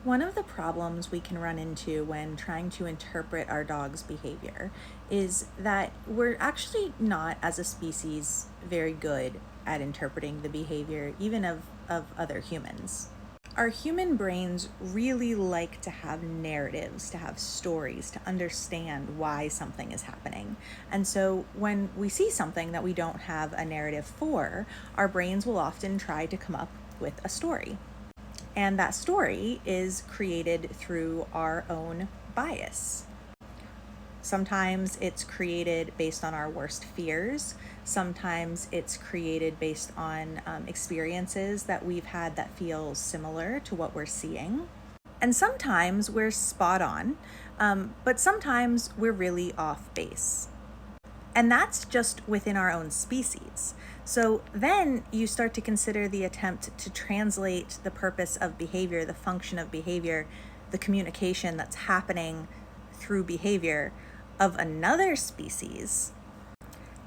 One of the problems we can run into when trying to interpret our dog's behavior is that we're actually not, as a species, very good at interpreting the behavior, even of other humans. Our human brains really like to have narratives, to have stories, to understand why something is happening. And so when we see something that we don't have a narrative for, our brains will often try to come up with a story. And that story is created through our own bias. Sometimes it's created based on our worst fears. Sometimes it's created based on experiences that we've had that feel similar to what we're seeing. And sometimes we're spot on, but sometimes we're really off base. And that's just within our own species. So then you start to consider the attempt to translate the purpose of behavior, the function of behavior, the communication that's happening through behavior of another species.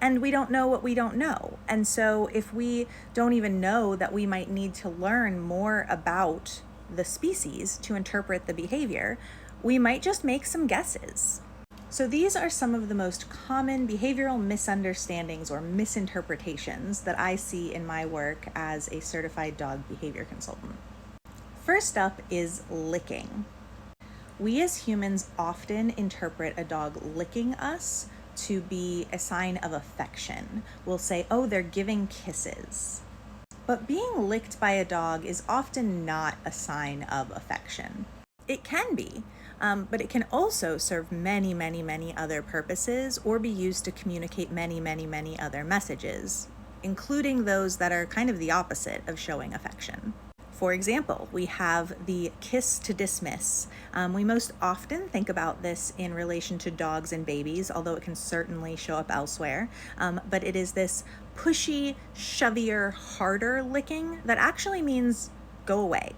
And we don't know what we don't know. And so if we don't even know that we might need to learn more about the species to interpret the behavior, we might just make some guesses. So these are some of the most common behavioral misunderstandings or misinterpretations that I see in my work as a certified dog behavior consultant. First up is licking. We as humans often interpret a dog licking us to be a sign of affection. We'll say, oh, they're giving kisses. But being licked by a dog is often not a sign of affection. It can be, but it can also serve many, many, many other purposes or be used to communicate many, many, many other messages, including those that are kind of the opposite of showing affection. For example, we have the kiss to dismiss. We most often think about this in relation to dogs and babies, although it can certainly show up elsewhere. But it is this pushy, shovier, harder licking that actually means go away.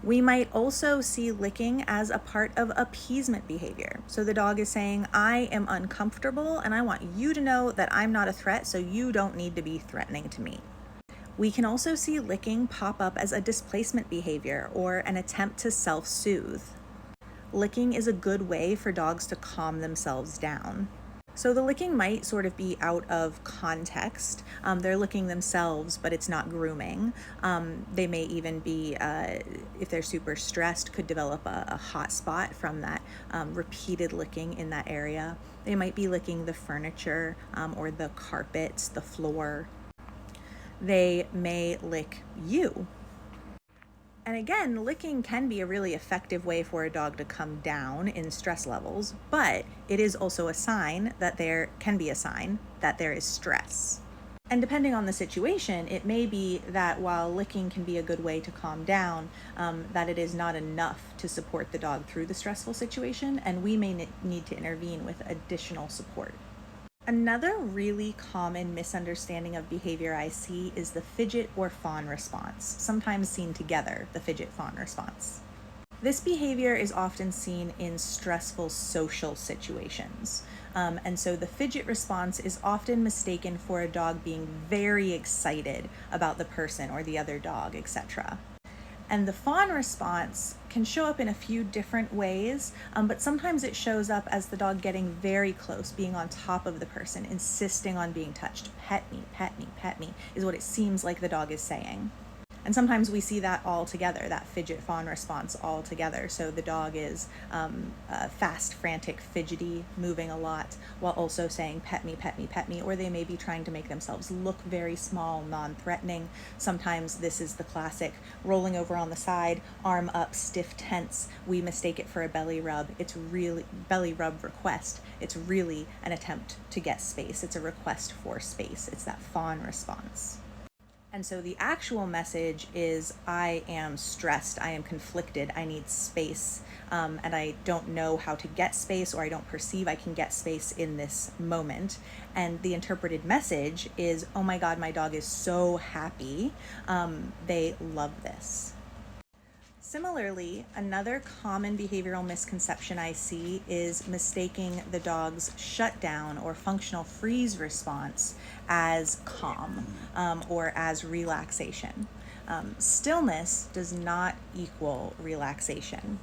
We might also see licking as a part of appeasement behavior. So the dog is saying, I am uncomfortable and I want you to know that I'm not a threat, so you don't need to be threatening to me. We can also see licking pop up as a displacement behavior or an attempt to self-soothe. Licking is a good way for dogs to calm themselves down. So the licking might sort of be out of context. They're licking themselves, but it's not grooming. They may even be, if they're super stressed, could develop a hot spot from that repeated licking in that area. They might be licking the furniture or the carpets, the floor. They may lick you. And again, licking can be a really effective way for a dog to come down in stress levels, but it is also a sign that there is stress. And depending on the situation, it may be that while licking can be a good way to calm down, that it is not enough to support the dog through the stressful situation, and we may need to intervene with additional support. Another really common misunderstanding of behavior I see is the fidget or fawn response, sometimes seen together, the fidget-fawn response. This behavior is often seen in stressful social situations. And so the fidget response is often mistaken for a dog being very excited about the person or the other dog, etc. And the fawn response can show up in a few different ways, but sometimes it shows up as the dog getting very close, being on top of the person, insisting on being touched. Pet me, pet me, pet me, is what it seems like the dog is saying. And sometimes we see that all together, that fidget fawn response all together. So the dog is fast, frantic, fidgety, moving a lot, while also saying pet me, pet me, pet me, or they may be trying to make themselves look very small, non-threatening. Sometimes this is the classic rolling over on the side, arm up, stiff, tense. We mistake it for a belly rub. It's really belly rub request. It's really an attempt to get space. It's a request for space. It's that fawn response. And so the actual message is, I am stressed, I am conflicted, I need space, and I don't know how to get space, or I don't perceive I can get space in this moment. And the interpreted message is, oh my God, my dog is so happy, they love this. Similarly, another common behavioral misconception I see is mistaking the dog's shutdown or functional freeze response as calm or as relaxation. Stillness does not equal relaxation.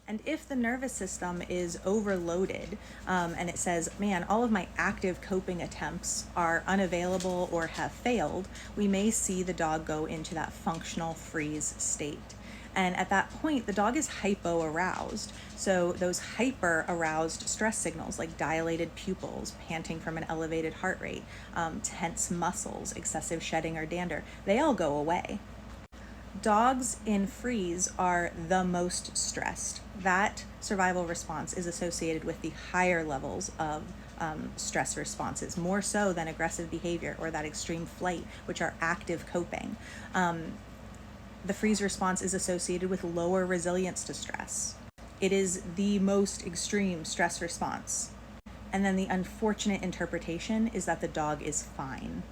And if the nervous system is overloaded and it says, man, all of my active coping attempts are unavailable or have failed, we may see the dog go into that functional freeze state. And at that point, the dog is hypo-aroused. So those hyper-aroused stress signals like dilated pupils, panting from an elevated heart rate, tense muscles, excessive shedding or dander, they all go away. Dogs in freeze are the most stressed. That survival response is associated with the higher levels of stress responses, more so than aggressive behavior or that extreme flight, which are active coping. The freeze response is associated with lower resilience to stress. It is the most extreme stress response. And then the unfortunate interpretation is that the dog is fine.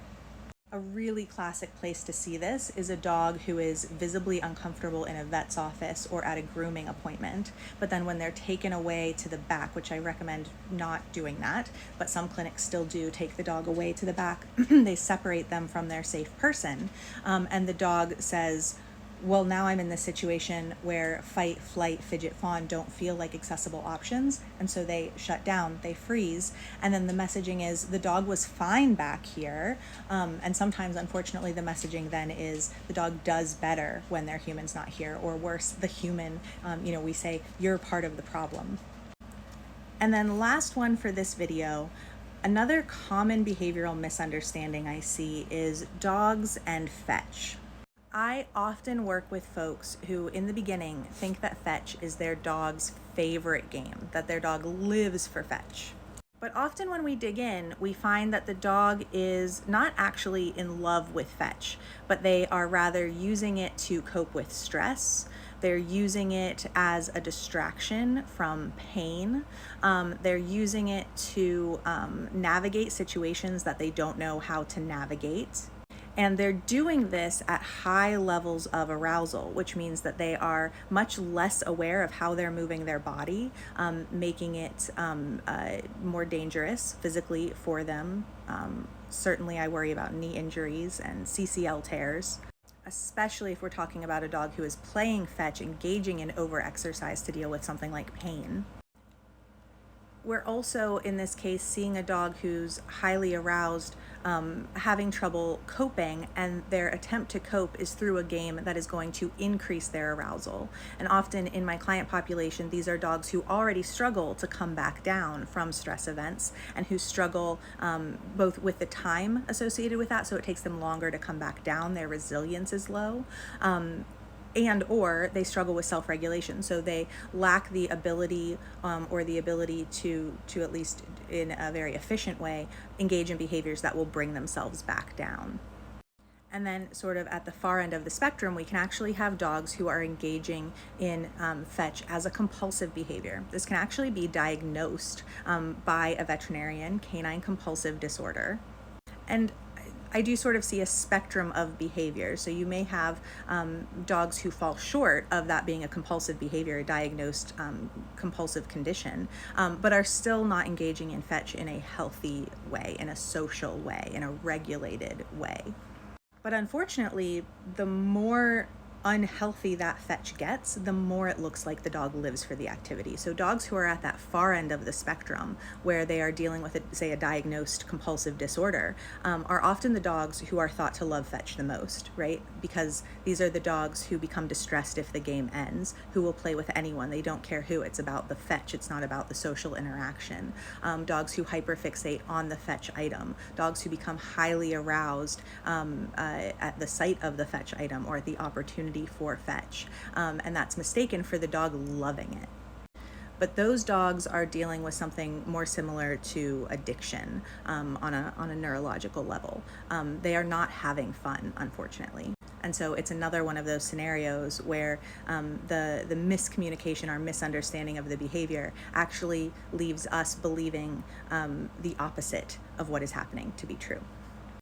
A really classic place to see this is a dog who is visibly uncomfortable in a vet's office or at a grooming appointment, but then when they're taken away to the back, which I recommend not doing that, but some clinics still do take the dog away to the back, they separate them from their safe person, and the dog says, well, now I'm in this situation where fight, flight, fidget, fawn don't feel like accessible options, and so they shut down, they freeze, and then the messaging is the dog was fine back here, and sometimes, unfortunately, the messaging then is the dog does better when their human's not here, or worse, the human, we say, you're part of the problem. And then last one for this video, another common behavioral misunderstanding I see is dogs and fetch. I often work with folks who in the beginning think that fetch is their dog's favorite game, that their dog lives for fetch. But often when we dig in, we find that the dog is not actually in love with fetch, but they are rather using it to cope with stress. They're using it as a distraction from pain. They're using it to navigate situations that they don't know how to navigate. And they're doing this at high levels of arousal, which means that they are much less aware of how they're moving their body, making it more dangerous physically for them. Certainly I worry about knee injuries and CCL tears, especially if we're talking about a dog who is playing fetch, engaging in overexercise to deal with something like pain. We're also, in this case, seeing a dog who's highly aroused, having trouble coping, and their attempt to cope is through a game that is going to increase their arousal. And often in my client population, these are dogs who already struggle to come back down from stress events and who struggle both with the time associated with that, so it takes them longer to come back down, their resilience is low, and or they struggle with self-regulation, so they lack the ability or the ability to at least in a very efficient way engage in behaviors that will bring themselves back down. And then sort of at the far end of the spectrum, we can actually have dogs who are engaging in fetch as a compulsive behavior. This can actually be diagnosed by a veterinarian, canine compulsive disorder. And I do sort of see a spectrum of behavior. So you may have dogs who fall short of that being a compulsive behavior, a diagnosed compulsive condition, but are still not engaging in fetch in a healthy way, in a social way, in a regulated way. But unfortunately, the more unhealthy that fetch gets, the more it looks like the dog lives for the activity. So dogs who are at that far end of the spectrum, where they are dealing with, say, a diagnosed compulsive disorder, are often the dogs who are thought to love fetch the most, right? Because these are the dogs who become distressed if the game ends, who will play with anyone. They don't care who. It's about the fetch. It's not about the social interaction. Dogs who hyperfixate on the fetch item. Dogs who become highly aroused at the sight of the fetch item or at the opportunity for fetch, and that's mistaken for the dog loving it. But those dogs are dealing with something more similar to addiction on a neurological level. They are not having fun, unfortunately. And so it's another one of those scenarios where the miscommunication or misunderstanding of the behavior actually leaves us believing the opposite of what is happening to be true.